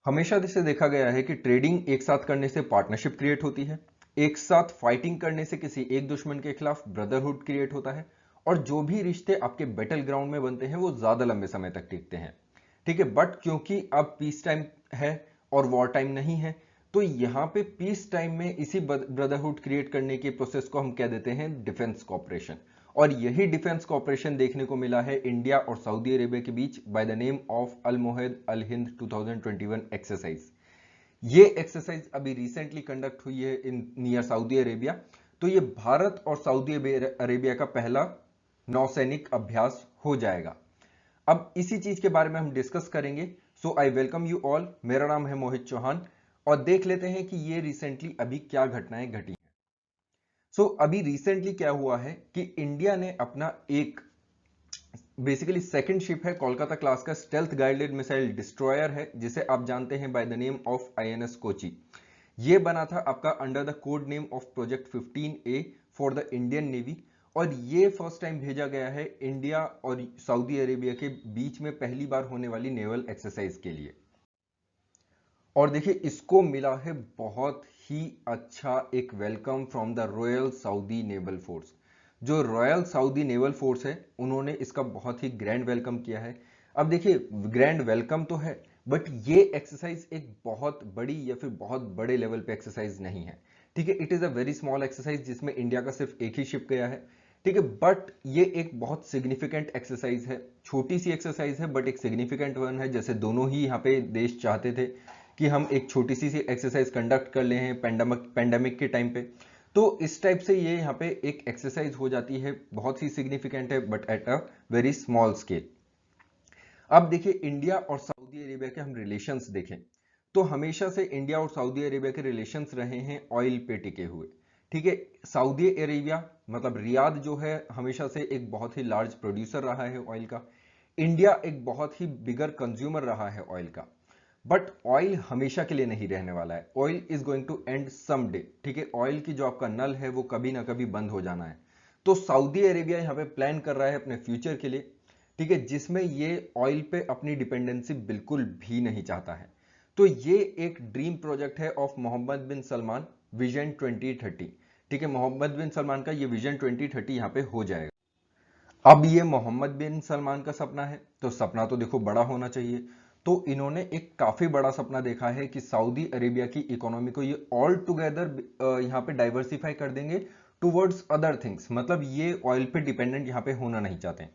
हमेशा से देखा गया है कि ट्रेडिंग एक साथ करने से पार्टनरशिप क्रिएट होती है, एक साथ फाइटिंग करने से किसी एक दुश्मन के खिलाफ ब्रदरहुड क्रिएट होता है, और जो भी रिश्ते आपके बैटल ग्राउंड में बनते हैं वो ज्यादा लंबे समय तक टिकते हैं। ठीक है, बट क्योंकि अब पीस टाइम है और वॉर टाइम नहीं है, तो यहाँ पे पीस टाइम में इसी ब्रदरहुड क्रिएट करने के प्रोसेस को हम कह देते हैं डिफेंस कॉपरेशन। और यही डिफेंस कॉपरेशन देखने को मिला है इंडिया और सऊदी अरेबिया के बीच by the name of Al Mohed Al Hind 2021 exercise. ये एक्सरसाइज अभी रिसेंटली कंडक्ट हुई है इन नियर सऊदी अरेबिया। तो ये भारत और सऊदी अरेबिया का पहला नौसैनिक अभ्यास हो जाएगा। अब इसी चीज के बारे में हम डिस्कस करेंगे। सो आई वेलकम यू ऑल, मेरा नाम है मोहित चौहान, और देख लेते हैं कि ये रिसेंटली अभी क्या घटनाएं घटी हैं। अभी रिसेंटली क्या हुआ है कि इंडिया ने अपना एक बेसिकली सेकंड शिप है, कोलकाता क्लास का स्टेल्थ गाइडेड मिसाइल डिस्ट्रॉयर है, जिसे आप जानते हैं by the name of INS Kochi. ये बना था आपका under the code name of project 15A for the Indian navy, और ये फर्स्ट टाइम भेजा गया है इंडिया और सऊदी अरेबिया के बीच में पहली बार होने वाली नेवल एक्सरसाइज के लिए। और देखिए इसको मिला है बहुत ही अच्छा एक welcome from the royal Saudi naval force. जो रॉयल सऊदी नेवल फोर्स है उन्होंने इसका बहुत ही ग्रैंड वेलकम किया है। अब देखिए ग्रैंड वेलकम तो है, बट ये एक्सरसाइज एक बहुत बड़ी या फिर बहुत बड़े लेवल पे एक्सरसाइज नहीं है। ठीक है, it is a very small exercise जिसमें इंडिया का सिर्फ एक ही शिप गया है। ठीक है, बट ये एक बहुत सिग्निफिकेंट एक्सरसाइज है, छोटी सी एक्सरसाइज है बट एक सिग्निफिकेंट वन है। जैसे दोनों ही यहाँ पे देश चाहते थे कि हम एक छोटी सी एक्सरसाइज कंडक्ट कर ले हैं पेंडेमिक के टाइम पे, तो इस टाइप से ये यहाँ पे एक एक्सरसाइज हो जाती है, बहुत ही सिग्निफिकेंट है but at a very small scale. अब देखिए इंडिया और सऊदी अरेबिया के हम रिलेशंस देखें तो हमेशा से इंडिया और सऊदी अरेबिया के रिलेशंस रहे हैं ऑयल पे टिके हुए। ठीक है, सऊदी अरेबिया मतलब रियाद जो है हमेशा से एक बहुत ही लार्ज प्रोड्यूसर रहा है ऑयल का। इंडिया एक बहुत ही बिगर कंज्यूमर रहा है ऑयल का। बट ऑयल हमेशा के लिए नहीं रहने वाला है, oil is going to end some day. ठीक है, ऑयल की जो आपका नल है वो कभी ना कभी बंद हो जाना है। तो सऊदी अरेबिया यहाँ पे प्लान कर रहा है अपने फ्यूचर के लिए, ठीक है, जिसमें ये ऑयल पे अपनी डिपेंडेंसी बिल्कुल भी नहीं चाहता है। तो ये एक ड्रीम प्रोजेक्ट है of Mohammed bin Salman, vision 2030। ठीक है, मोहम्मद बिन सलमान का ये विजन 2030 यहाँ पे हो जाएगा। अब ये मोहम्मद बिन सलमान का सपना है, तो सपना तो देखो बड़ा होना चाहिए। तो इन्होंने एक काफी बड़ा सपना देखा है कि सऊदी अरेबिया की इकोनॉमी को ये ऑल टुगेदर यहाँ पे डाइवर्सिफाई कर देंगे टुवर्ड्स अदर थिंग्स। मतलब ये ऑयल पे डिपेंडेंट यहाँ पे होना नहीं चाहते।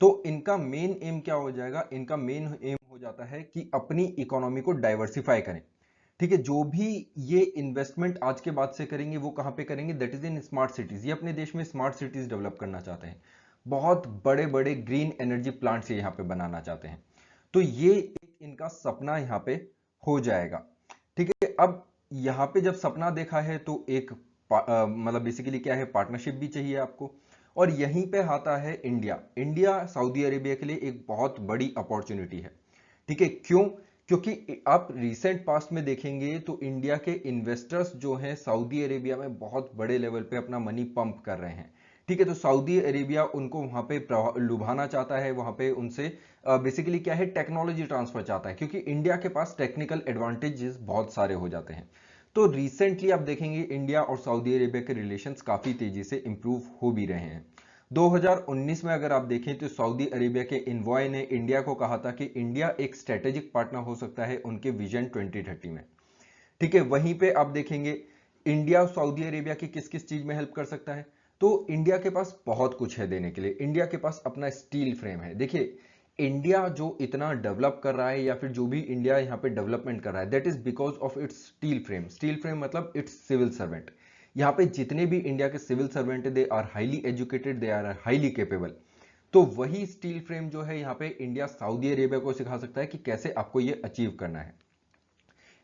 तो इनका मेन एम क्या हो जाएगा, इनका मेन एम हो जाता है कि अपनी इकोनॉमी को डाइवर्सिफाई करें। ठीक है, जो भी ये इन्वेस्टमेंट आज के बाद से करेंगे वो कहां पे करेंगे, that is in smart cities. ये अपने देश में स्मार्ट सिटीज डेवलप करना चाहते हैं, बहुत बड़े बड़े ग्रीन एनर्जी प्लांट्स यहाँ पे बनाना चाहते हैं। तो ये एक इनका सपना यहाँ पे हो जाएगा। ठीक है, अब यहाँ पे जब सपना देखा है तो एक मतलब बेसिकली क्या है, पार्टनरशिप भी चाहिए आपको। और यहीं पे आता है इंडिया। इंडिया सऊदी अरेबिया के लिए एक बहुत बड़ी अपॉर्चुनिटी है। ठीक है, क्यों? क्योंकि आप रिसेंट पास्ट में देखेंगे तो इंडिया के इन्वेस्टर्स जो हैं सऊदी अरेबिया में बहुत बड़े लेवल पे अपना मनी पंप कर रहे हैं। ठीक है, तो सऊदी अरेबिया उनको वहां पे लुभाना चाहता है, वहां पे उनसे बेसिकली क्या है, टेक्नोलॉजी ट्रांसफर चाहता है, क्योंकि इंडिया के पास टेक्निकल एडवांटेजेस बहुत सारे हो जाते हैं। तो रिसेंटली आप देखेंगे इंडिया और सऊदी अरेबिया के रिलेशंस काफी तेजी से इंप्रूव हो भी रहे हैं। 2019 में अगर आप देखें तो सऊदी अरेबिया के इन्वॉय ने इंडिया को कहा था कि इंडिया एक स्ट्रेटेजिक पार्टनर हो सकता है उनके विजन 2030 में। ठीक है, वहीं पे आप देखेंगे इंडिया सऊदी अरेबिया की किस किस चीज में हेल्प कर सकता है। तो इंडिया के पास बहुत कुछ है देने के लिए। इंडिया के पास अपना स्टील फ्रेम है। देखिए इंडिया जो इतना डेवलप कर रहा है या फिर जो भी इंडिया यहाँ पे डेवलपमेंट कर रहा है, that is because of its steel frame. Steel frame मतलब इट्स सिविल सर्वेंट। यहाँ पे जितने भी इंडिया के civil servant they are highly educated, they are highly capable. तो वही स्टील फ्रेम जो है यहाँ पे इंडिया सऊदी अरेबिया को सिखा सकता है कि कैसे आपको ये अचीव करना है।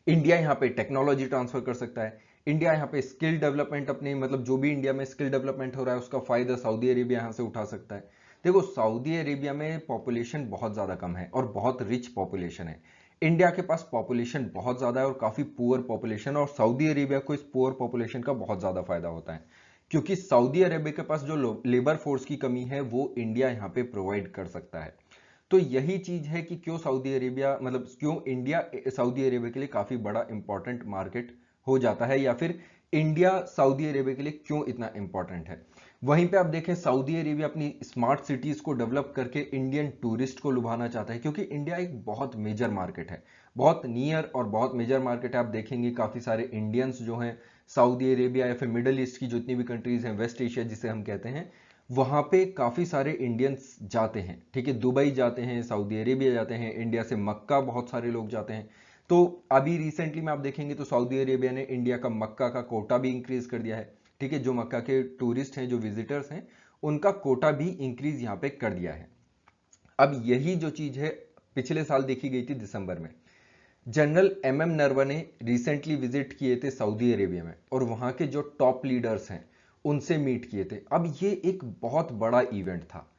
इंडिया यहाँ पे टेक्नोलॉजी ट्रांसफर कर सकता है। इंडिया यहाँ पे स्किल डेवलपमेंट अपने मतलब जो भी इंडिया में स्किल डेवलपमेंट हो रहा है उसका फायदा सऊदी अरेबिया यहाँ से उठा सकता है। देखो सऊदी अरेबिया में पॉपुलेशन बहुत ज्यादा कम है और बहुत रिच पॉपुलेशन है। इंडिया के पास पॉपुलेशन बहुत ज्यादा है और काफी पुअर पॉपुलेशन, और सऊदी अरेबिया को इस पुअर पॉपुलेशन का बहुत ज्यादा फायदा होता है, क्योंकि सऊदी अरेबिया के पास जो लेबर फोर्स की कमी है वो इंडिया यहाँ पे प्रोवाइड कर सकता है। तो यही चीज है कि क्यों सऊदी अरेबिया मतलब क्यों इंडिया सऊदी अरेबिया के लिए काफी बड़ा इंपॉर्टेंट मार्केट हो जाता है, या फिर इंडिया सऊदी अरेबिया के लिए क्यों इतना इंपॉर्टेंट है। वहीं पे आप देखें सऊदी अरेबिया अपनी स्मार्ट सिटीज को डेवलप करके इंडियन टूरिस्ट को लुभाना चाहता है, क्योंकि इंडिया एक बहुत मेजर मार्केट है, बहुत नियर और बहुत मेजर मार्केट है। आप देखेंगे काफी सारे इंडियंस जो हैं सऊदी अरेबिया या फिर मिडल ईस्ट की जितनी भी कंट्रीज हैं, वेस्ट एशिया जिसे हम कहते हैं, वहां पे काफी सारे इंडियंस जाते हैं। ठीक है, दुबई जाते हैं, सऊदी अरेबिया जाते हैं, इंडिया से मक्का बहुत सारे लोग जाते हैं। तो अभी रिसेंटली में आप देखेंगे तो सऊदी अरेबिया ने इंडिया का मक्का का कोटा भी इंक्रीज कर दिया है। ठीक है, जो मक्का के टूरिस्ट हैं, जो विजिटर्स हैं, उनका कोटा भी इंक्रीज यहाँ पे कर दिया है। अब यही जो चीज है पिछले साल देखी गई थी दिसंबर में, general MM Naravane recently visit किए थे सऊदी अरेबिया में और वहां के जो टॉप लीडर्स हैं उनसे मीट किए थे। अब ये एक बहुत बड़ा इवेंट था।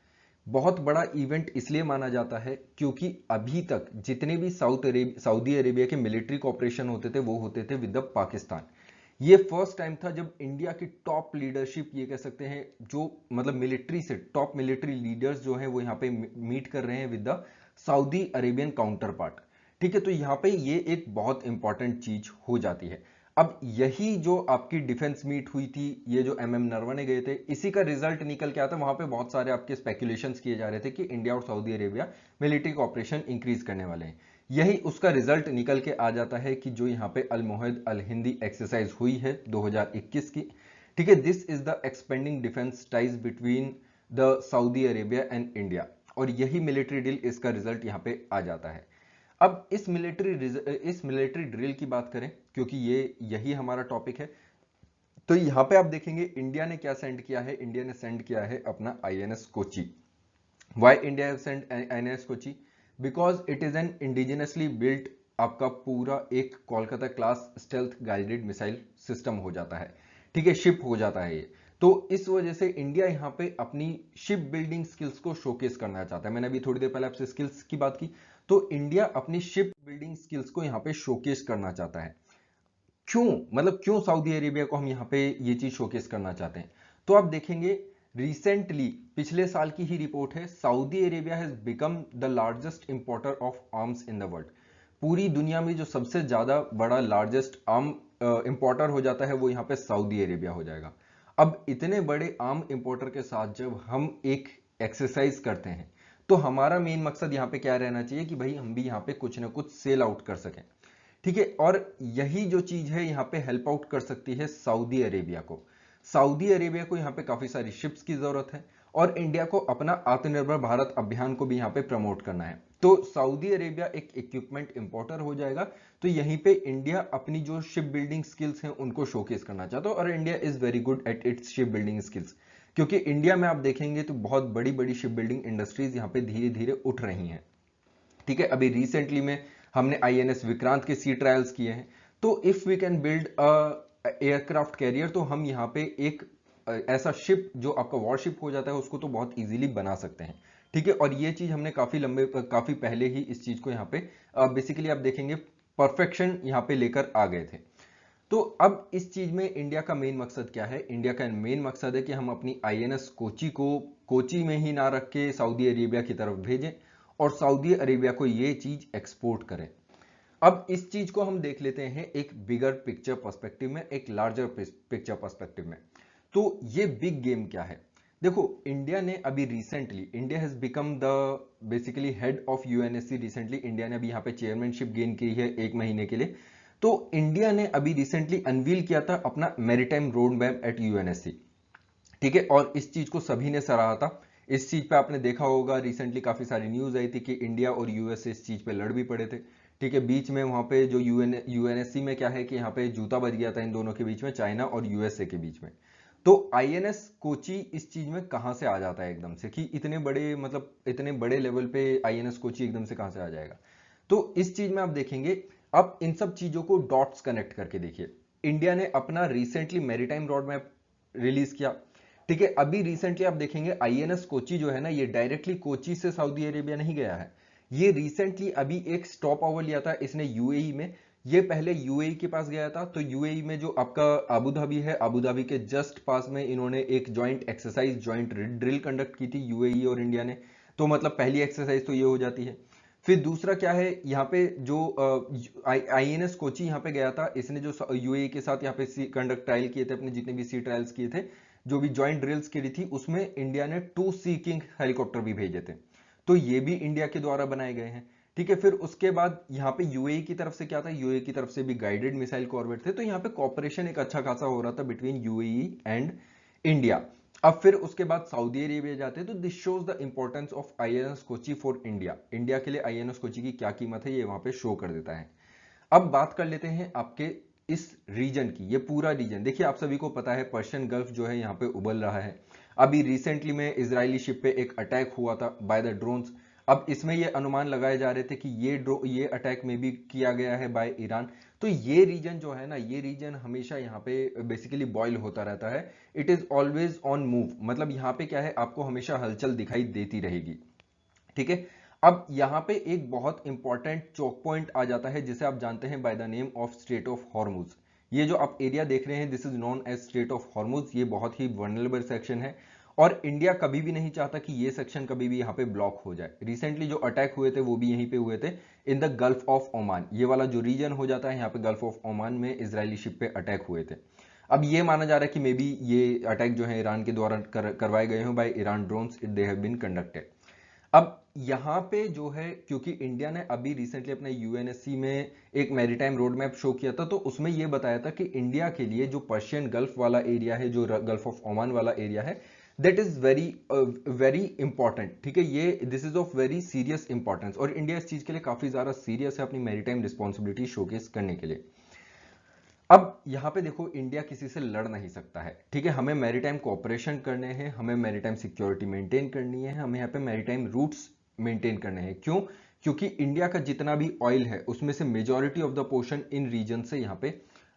बहुत बड़ा इवेंट इसलिए माना जाता है क्योंकि अभी तक जितने भी सऊदी अरेबिया के मिलिट्री कॉपरेशन होते थे वो होते थे विद द पाकिस्तान। ये फर्स्ट टाइम था जब इंडिया की टॉप लीडरशिप, ये कह सकते हैं जो मतलब मिलिट्री से टॉप मिलिट्री लीडर्स जो हैं वो यहाँ पे मीट कर रहे हैं with the Saudi Arabian counter part. ठीक है, तो यहाँ पे ये एक बहुत इंपॉर्टेंट चीज हो जाती है। अब यही जो आपकी डिफेंस मीट हुई थी, ये जो एमएम नरवणे गए थे, इसी का रिजल्ट निकल के आता। वहां पे बहुत सारे आपके स्पेकुलेशंस किए जा रहे थे कि इंडिया और Saudi Arabia military cooperation increase करने वाले हैं। यही उसका रिजल्ट निकल के आ जाता है कि जो यहाँ पे अल मोहिद अल हिंदी एक्सरसाइज हुई है 2021 की। ठीक है, this is the expanding defence ties between the Saudi Arabia and India, और यही मिलिट्री डील, इसका रिजल्ट यहाँ पे आ जाता है। अब इस मिलिट्री ड्रिल की बात करें, क्योंकि ये यही हमारा टॉपिक है, तो यहां पे आप देखेंगे इंडिया ने क्या सेंड किया है। इंडिया ने सेंड किया है अपना INS Kochi. Why India have send INS Kochi? Because it is an indigenously built, आपका पूरा एक Kolkata class stealth guided missile system हो जाता है। ठीक है, शिप हो जाता है ये। तो इस वजह से इंडिया यहाँ पे अपनी शिप बिल्डिंग स्किल्स को शोकेस करना चाहता है। मैंने अभी थोड़ी देर पहले आपसे स्किल्स की बात की, तो इंडिया अपनी शिप बिल्डिंग स्किल्स को यहाँ पे शोकेस करना चाहता है। क्यों, मतलब क्यों सऊदी अरेबिया को हम यहाँ पे ये चीज शोकेस करना चाहते हैं? तो आप देखेंगे रिसेंटली पिछले साल की ही रिपोर्ट है, Saudi Arabia has become the largest importer of arms in the world. पूरी दुनिया में जो सबसे ज्यादा बड़ा लार्जेस्ट आर्म इंपोर्टर हो जाता है वो यहाँ पे सऊदी अरेबिया हो जाएगा। अब इतने बड़े आर्म इंपोर्टर के साथ जब हम एक एक्सरसाइज करते हैं तो हमारा मेन मकसद यहाँ पे क्या रहना चाहिए कि भाई हम भी यहाँ पे कुछ ना कुछ सेल आउट कर सकें। ठीक है, और यही जो चीज है यहाँ पे हेल्प आउट कर सकती है सऊदी अरेबिया को। सऊदी अरेबिया को यहाँ पे काफी सारी शिप्स की जरूरत है और इंडिया को अपना आत्मनिर्भर भारत अभियान को भी यहाँ पे प्रमोट करना है। तो सऊदी अरेबिया एक इक्विपमेंट इंपोर्टर हो जाएगा। तो यहीं पे इंडिया अपनी जो शिप बिल्डिंग स्किल्स हैं उनको शोकेस करना चाहता है, और India is very good at its ship building skills. क्योंकि इंडिया में आप देखेंगे तो बहुत बड़ी बड़ी शिप बिल्डिंग इंडस्ट्रीज यहाँ पे धीरे धीरे उठ रही हैं। ठीक है, अभी रिसेंटली में हमने आईएनएस विक्रांत के सी ट्रायल्स किए हैं। तो if we can build a aircraft carrier, तो हम यहाँ पे एक ऐसा शिप जो आपका वॉरशिप हो जाता है उसको तो बहुत इजीली बना सकते हैं। ठीक है, और ये चीज हमने काफी पहले ही इस चीज को यहाँ पे बेसिकली आप देखेंगे परफेक्शन यहाँ पे लेकर आ गए थे। तो अब इस चीज में इंडिया का मेन मकसद क्या है? इंडिया का मेन मकसद है कि हम अपनी आईएनएस कोची को कोची में ही ना रख के सऊदी अरेबिया की तरफ भेजें और सऊदी अरेबिया को ये चीज एक्सपोर्ट करें। अब इस चीज को हम देख लेते हैं एक बिगर पिक्चर पर्सपेक्टिव में, एक लार्जर पिक्चर पर्सपेक्टिव में। तो ये बिग गेम क्या है? देखो, इंडिया ने अभी recently, India has become the basically head of UNSC. Recently India ने अभी यहाँ पे चेयरमैनशिप गेन की है 1 महीने के लिए। तो इंडिया ने अभी रिसेंटली अनवील किया था अपना maritime road map at UNSC. ठीक है, और इस चीज को सभी ने सराहा था। इस चीज पे आपने देखा होगा रिसेंटली काफी सारी न्यूज आई थी कि इंडिया और यूएसए इस चीज पे लड़ भी पड़े थे। ठीक है, बीच में वहां पे जो यूएनएससी में क्या है कि यहाँ पे जूता बज गया था इन दोनों के बीच में, चाइना और यूएसए के बीच में। तो आईएनएस कोची इस चीज में कहां से आ जाता है एकदम से, कि इतने बड़े मतलब इतने बड़े लेवल पे आईएनएस कोची एकदम से कहां से आ जाएगा? तो इस चीज में आप देखेंगे, अब इन सब चीजों को डॉट्स कनेक्ट करके देखिए। इंडिया ने अपना recently maritime road map release किया। ठीक है, अभी रिसेंटली आप देखेंगे आईएनएस कोची जो है ना, ये डायरेक्टली कोची से सऊदी अरेबिया नहीं गया है। ये रिसेंटली अभी एक स्टॉप ओवर लिया था इसने यूएई में। ये पहले यूएई के पास गया था, तो यूएई में जो आपका अबू धाबी है, अबू धाबी के जस्ट पास में इन्होंने एक joint exercise, joint drill conduct की थी यूएई और इंडिया ने। तो मतलब पहली एक्सरसाइज तो ये हो जाती है। फिर दूसरा क्या है, यहाँ पे जो INS कोची यहाँ पे गया था, इसने जो UAE के साथ यहाँ पे कंडक्ट ट्रायल किए थे, अपने जितने भी सी ट्रायल्स किए थे, जो भी ज्वाइंट ड्रिल्स करी थी, उसमें इंडिया ने 2 सी किंग हेलीकॉप्टर भी भेजे थे, तो ये भी इंडिया के द्वारा बनाए गए हैं। ठीक है, फिर उसके बाद यहाँ पे UAE की तरफ से क्या था, UAE की तरफ से भी गाइडेड मिसाइल कॉर्वेट थे, तो यहाँ पे कॉपरेशन एक अच्छा खासा हो रहा था बिटवीन UAE एंड इंडिया। अब फिर उसके बाद सऊदी अरेबिया जाते हैं, तो this shows the importance of INS Kochi for India. India के लिए INS कोची की क्या कीमत है, ये वहां पे शो कर देता है। अब बात कर लेते हैं आपके इस रीजन की। ये पूरा रीजन देखिए, आप सभी को पता है पर्शियन गल्फ जो है यहाँ पे उबल रहा है। अभी रिसेंटली में इजरायली शिप पे एक अटैक हुआ था बाय द ड्रोन्स। अब इसमें ये अनुमान लगाए जा रहे थे कि ये अटैक में भी किया गया है बाय ईरान। तो ये रीजन जो है ना, ये रीजन हमेशा यहाँ पे बेसिकली बॉयल होता रहता है। It is always on move, मतलब यहाँ पे क्या है, आपको हमेशा हलचल दिखाई देती रहेगी। ठीक है, अब यहाँ पे एक बहुत इंपॉर्टेंट चौक पॉइंट आ जाता है, जिसे आप जानते हैं by the name of Strait of Hormuz. ये जो आप एरिया देख रहे हैं, this is known as Strait of Hormuz. ये बहुत ही वर्नरेबल सेक्शन है और इंडिया कभी भी नहीं चाहता कि ये सेक्शन कभी भी यहाँ पे ब्लॉक हो जाए। रिसेंटली जो अटैक हुए थे वो भी यहीं पे हुए थे, in the gulf of Oman. ये वाला जो रीजन हो जाता है यहाँ पे, गल्फ ऑफ ओमान में इजरायली शिप पे अटैक हुए थे। अब ये माना जा रहा है कि मे बी ये अटैक जो है ईरान के द्वारा करवाए गए हो by Iran drones, they have been conducted. अब यहाँ पे जो है, क्योंकि इंडिया ने अभी रिसेंटली अपने UNSC में एक मैरीटाइम रोड मैप शो किया था, तो उसमें यह बताया था कि इंडिया के लिए जो पर्शियन गल्फ वाला एरिया है, जो गल्फ ऑफ ओमान वाला एरिया है, that is very very important. ठीक है, ये this is of very serious importance, और इंडिया इस चीज के लिए काफी ज्यादा सीरियस है अपनी मैरीटाइम रिस्पॉन्सिबिलिटी शोकेस करने के लिए। अब यहां पे देखो, इंडिया किसी से लड़ नहीं सकता है। ठीक है, हमें मैरीटाइम कोऑपरेशन करने हैं, हमें मैरीटाइम सिक्योरिटी मेंटेन करनी है, हमें यहाँ पे मैरीटाइम रूट्स मेंटेन करने हैं। क्यों? क्योंकि इंडिया का जितना भी ऑयल है उसमें से majority of the portion in region से यहाँ पे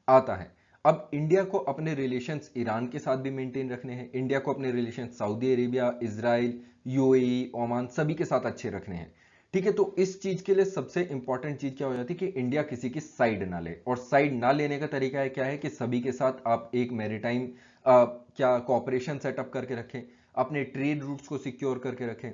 आता है। अब इंडिया को अपने रिलेशंस ईरान के साथ भी मेंटेन रखने हैं, इंडिया को अपने relations Saudi Arabia, Israel, UAE, Oman सभी के साथ अच्छे रखने हैं। ठीक है, तो इस चीज के लिए सबसे इंपॉर्टेंट चीज क्या हो जाती है कि इंडिया किसी की साइड ना ले, और साइड ना लेने का तरीका है क्या है कि सभी के साथ आप एक मैरीटाइम क्या कोऑपरेशन सेटअप करके रखें, अपने ट्रेड रूट्स को सिक्योर करके रखें।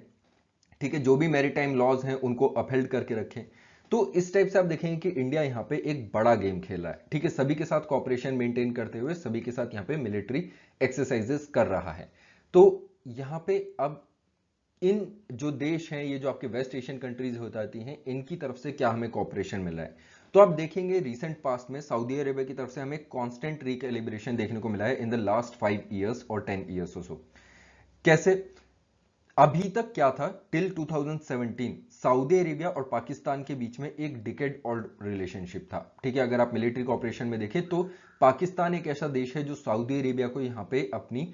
ठीक है, जो भी मैरीटाइम लॉज हैं उनको अपहेल्ड करके रखें। तो इस टाइप से आप देखेंगे कि इंडिया यहाँ पे एक बड़ा गेम खेल रहा है। ठीक है, सभी के साथ कोऑपरेशन मेंटेन करते हुए सभी के साथ यहाँ पे मिलिट्री एक्सरसाइजेस कर रहा है। तो यहाँ पे अब इन जो देश हैं, ये जो आपके वेस्ट एशियन कंट्रीज हो जाती हैं, इनकी तरफ से क्या हमें कॉपरेशन मिल रहा है। तो आप देखेंगे रिसेंट पास्ट में सऊदी अरेबिया की तरफ से हमें कांस्टेंट रिकैलिब्रेशन देखने को मिला है इन द लास्ट 5 इयर्स और 10 इयर्स और सो। कैसे? अभी तक क्या था, टिल 2017 सऊदी अरेबिया और पाकिस्तान के बीच में एक डिकेड ओल्ड रिलेशनशिप था। ठीक है, अगर आप मिलिट्री कॉपरेशन में देखें तो पाकिस्तान एक ऐसा देश है जो सऊदी अरेबिया को यहाँ पे अपनी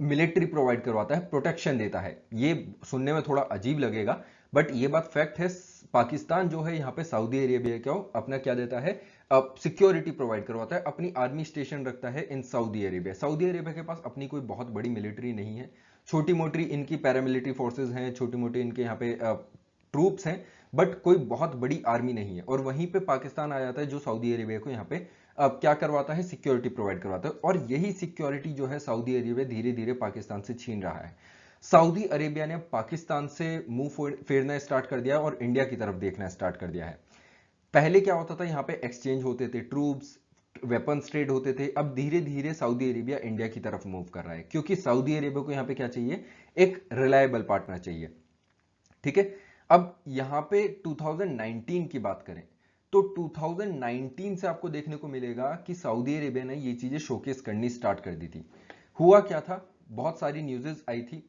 मिलिट्री प्रोवाइड करवाता है, प्रोटेक्शन देता है। ये सुनने में थोड़ा अजीब लगेगा, बट ये बात फैक्ट है। पाकिस्तान जो है यहाँ पे सऊदी अरेबिया को अपना क्या देता है, सिक्योरिटी प्रोवाइड करवाता है, अपनी आर्मी स्टेशन रखता है in Saudi Arabia. Saudi Arabia के पास अपनी कोई बहुत बड़ी मिलिट्री नहीं है, छोटी मोटी इनकी पैरामिलिट्री फोर्सेज हैं, छोटी मोटी इनके यहाँ पे ट्रूप्स हैं, बट कोई बहुत बड़ी आर्मी नहीं है। और वहीं पे पाकिस्तान आ जाता है जो सऊदी अरेबिया को यहाँ पे अब क्या करवाता है, सिक्योरिटी प्रोवाइड करवाता है। और यही सिक्योरिटी जो है सऊदी अरेबिया धीरे धीरे पाकिस्तान से छीन रहा है। सऊदी अरेबिया ने पाकिस्तान से मुंह फेरना स्टार्ट कर दिया और इंडिया की तरफ देखना स्टार्ट कर दिया है। पहले क्या होता था, यहाँ पे एक्सचेंज होते थे, ट्रूप्स वेपन्स ट्रेड होते थे। अब धीरे धीरे सऊदी अरेबिया इंडिया की तरफ मूव कर रहा है, क्योंकि सऊदी अरेबिया को यहाँ पे क्या चाहिए, एक रिलायबल पार्टनर चाहिए। ठीक है, अब यहाँ पे 2019 की बात करें तो 2019 से आपको देखने को मिलेगा कि सऊदी अरेबिया ने ये चीजें शोकेस करनी स्टार्ट कर दी थी। हुआ क्या था, बहुत सारी न्यूज़ेस आई थी।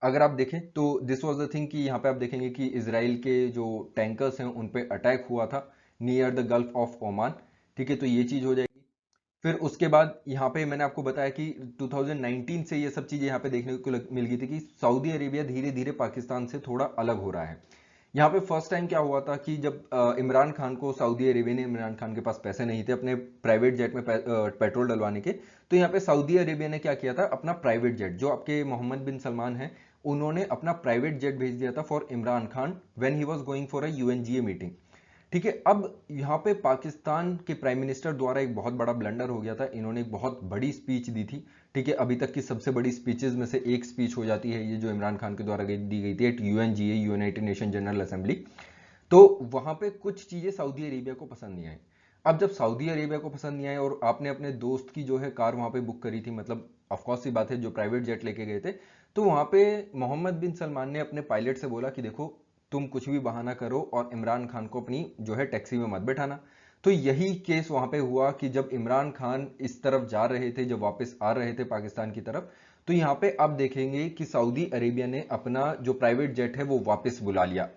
अगर आप देखें तो दिस वाज द थिंग कि यहाँ पे आप देखेंगे कि इजराइल के जो टैंकर्स हैं उन पे अटैक हुआ था near the gulf of Oman. ठीक है, तो ये चीज हो जाएगी। फिर उसके बाद यहाँ पे मैंने आपको बताया कि 2019 से ये सब चीजें यहाँ पे देखने को मिल गई थी कि सऊदी अरेबिया धीरे धीरे पाकिस्तान से थोड़ा अलग हो रहा है। यहाँ पे फर्स्ट टाइम क्या हुआ था कि जब इमरान खान को सऊदी अरेबिया ने, इमरान खान के पास पैसे नहीं थे अपने प्राइवेट जेट में पेट्रोल डलवाने के, तो यहाँ पे सऊदी अरेबिया ने क्या किया था, अपना प्राइवेट जेट, जो आपके मोहम्मद बिन सलमान है, उन्होंने अपना प्राइवेट जेट भेज दिया था for Imran Khan when he was going for a UNGA meeting. ठीक है। अब यहाँ पे पाकिस्तान के प्राइम मिनिस्टर द्वारा एक बहुत बड़ा ब्लंडर हो गया था। इन्होंने एक बहुत बड़ी स्पीच दी थी, ठीक है, अभी तक की सबसे बड़ी स्पीचेस में से एक स्पीच हो जाती है ये, जो इमरान खान के द्वारा दी गई थी at UNGA, United Nation General Assembly. तो वहां पे कुछ चीजें सऊदी अरेबिया को पसंद नहीं आई। अब जब सऊदी अरेबिया को पसंद नहीं आए और आपने अपने दोस्त की जो है कार वहां पे बुक करी थी, मतलब ऑफकोर्स सी बात है, जो प्राइवेट जेट लेके गए थे, तो वहां पे मोहम्मद बिन सलमान ने अपने पायलट से बोला कि देखो तुम कुछ भी बहाना करो और इमरान खान को अपनी जो है टैक्सी में मत बैठाना। तो यही केस वहां पे हुआ कि जब इमरान खान इस तरफ जा रहे थे, जब वापस आ रहे थे पाकिस्तान की तरफ, तो यहाँ पे आप देखेंगे कि सऊदी अरेबिया ने अपना जो प्राइवेट जेट है वो वापस बुला लिया।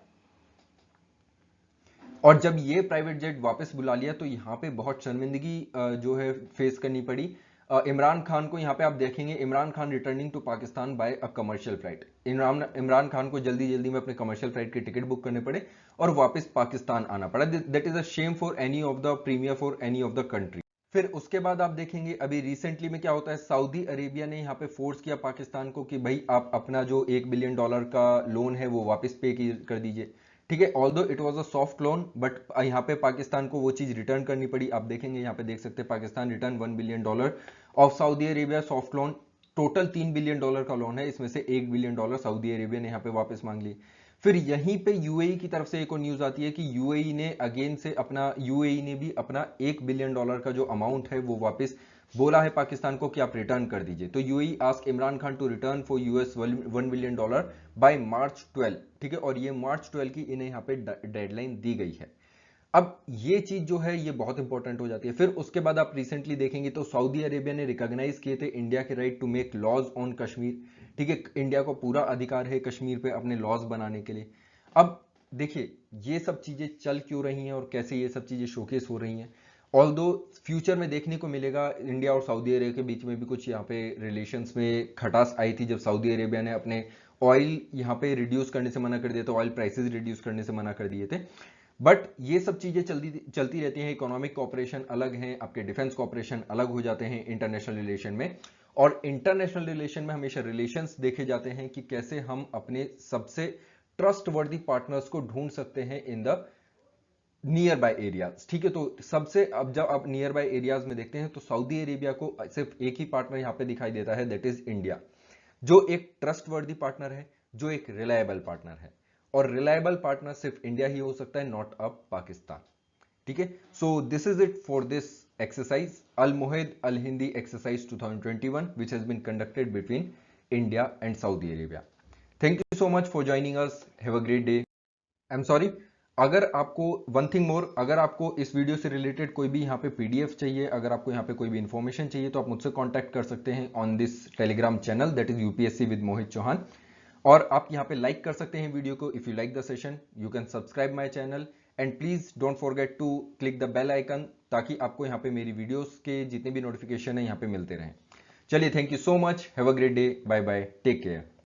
और जब ये प्राइवेट जेट वापस बुला लिया तो यहाँ पे बहुत शर्मिंदगी जो है फेस करनी पड़ी इमरान खान को। यहाँ पे आप देखेंगे Imran Khan returning to Pakistan by a commercial flight. Imran Khan को जल्दी जल्दी में अपने कमर्शियल फ्लाइट के टिकट बुक करने पड़े और वापस पाकिस्तान आना पड़ा। That is a shame for any of the premier for any of the country. फिर उसके बाद आप देखेंगे अभी रिसेंटली में क्या होता है, सऊदी अरेबिया ने यहाँ पे फोर्स किया पाकिस्तान को कि भाई आप अपना जो $1 बिलियन का लोन है वो वापस पे कर दीजिए। ठीक है, although it was a soft loan, but यहाँ पे पाकिस्तान को वो चीज रिटर्न करनी पड़ी। आप देखेंगे यहाँ पे देख सकते हैं Pakistan return $1 billion of Saudi Arabia soft loan. Total $3 billion का लोन है, इसमें से $1 बिलियन सऊदी अरेबिया ने यहाँ पे वापस मांग ली। फिर यहीं पे यूएई की तरफ से एक और न्यूज आती है कि यूएई ने अगेन से अपना यूएई ने भी अपना $1 बिलियन का जो अमाउंट है वो वापस बोला है पाकिस्तान को कि आप रिटर्न कर दीजिए। तो UAE ask Imran Khan to return for US $1 billion by March 12। ठीक है, और ये मार्च 12 की इन्हें यहाँ पे डेडलाइन दी गई है। अब ये चीज जो है ये बहुत इंपॉर्टेंट हो जाती है। फिर उसके बाद आप रिसेंटली देखेंगे तो सऊदी अरेबिया ने रिकॉग्नाइज किए थे इंडिया के right to make laws on Kashmir. ठीक है, इंडिया को पूरा अधिकार है कश्मीर पे अपने लॉज बनाने के लिए। अब देखिए ये सब चीजें चल क्यों रही हैं और कैसे ये सब चीजें शोकेस हो रही हैं। ऑल्दो फ्यूचर में देखने को मिलेगा इंडिया और सऊदी अरेबिया के बीच में भी कुछ यहाँ पे रिलेशंस में खटास आई थी, जब सऊदी अरेबिया ने अपने ऑयल यहाँ पे रिड्यूस करने से मना कर दिया था, ऑयल प्राइसेस रिड्यूस करने से मना कर दिए थे। बट ये सब चीजें चलती रहती हैं। इकोनॉमिक कॉपरेशन अलग हैं, आपके डिफेंस कॉपरेशन अलग हो जाते हैं इंटरनेशनल रिलेशन में। और इंटरनेशनल रिलेशन में हमेशा रिलेशंस देखे जाते हैं कि कैसे हम अपने सबसे ट्रस्ट वर्दी पार्टनर्स को ढूंढ सकते हैं in the near by areas. ठीक है, तो सबसे अब जब आप नियर बाय एरियाज में देखते हैं तो सऊदी अरेबिया को सिर्फ एक ही पार्टनर यहां पे दिखाई देता है, दैट इज इंडिया, जो एक ट्रस्ट वर्दी पार्टनर है, जो एक रिलायबल पार्टनर है। और रिलायबल पार्टनर सिर्फ इंडिया ही हो सकता है, नॉट अ पाकिस्तान। ठीक है, so this is it for this exercise Al Muhaid Al Hindi exercise 2021 which has been conducted between India and Saudi Arabia. Thank you so much for joining us. Have a great day. I'm sorry, अगर आपको one thing more, अगर आपको इस video से related कोई भी यहाँ पे पीडीएफ चाहिए, अगर आपको यहाँ पे कोई भी इंफॉर्मेशन चाहिए, तो आप मुझसे कांटेक्ट कर सकते हैं on this Telegram channel that is UPSC with Mohit Chauhan. और आप यहाँ पे लाइक कर सकते हैं वीडियो को। If you like the session you can subscribe my channel and please don't forget to click the bell icon, ताकि आपको यहाँ पे मेरी वीडियोस के जितने भी नोटिफिकेशन है यहाँ पे मिलते रहें। चलिए, thank you so much, have a great day, bye bye, take care.